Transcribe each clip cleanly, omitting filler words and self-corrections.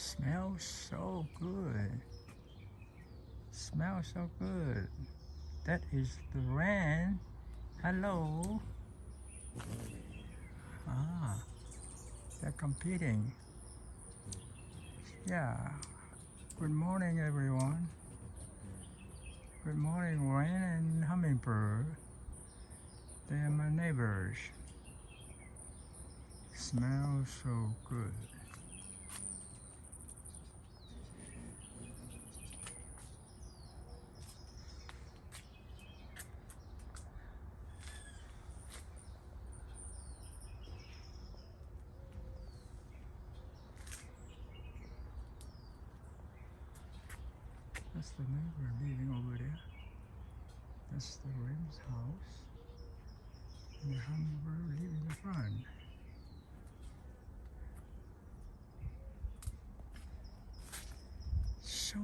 Smells so good. Smells so good. That is the rain. Hello. Ah, they're competing. Yeah. Good morning, everyone. Good morning, rain and hummingbird. They are my neighbors. Smells so good. That's the neighbor living over there. That's the rain's house. And the hummingbird live in the front. So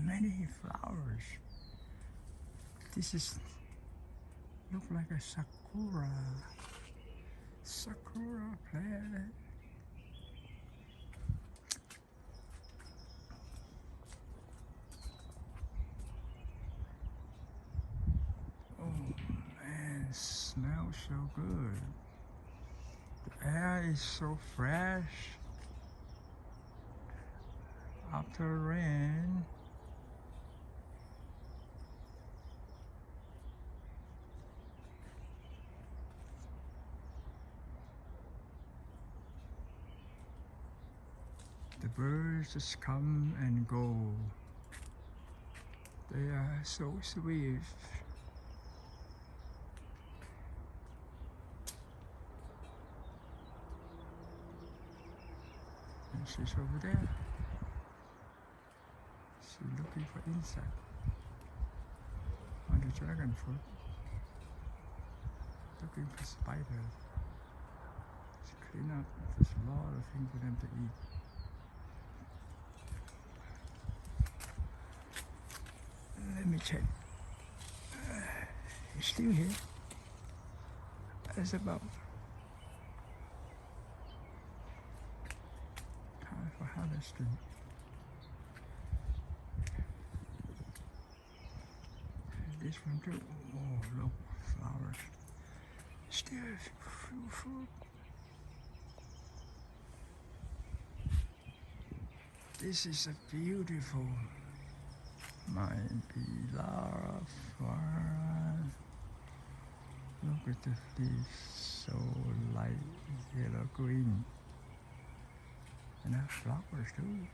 many flowers. This is look like a sakura plant. Oh man, it smells so good. The air is so fresh after rain. The birds just come and go. They are so sweet. And she's over there. She's looking for insect on the dragon fruit. Looking for spiders. She clean up. There's a lot of things for them to eat. Let me check. It's still here. It's about time for harvesting. This one too. Oh, look, flowers. Still fruit. This is a beautiful, my beloved forest. Look at the leaves, so light yellow green. And have flowers too.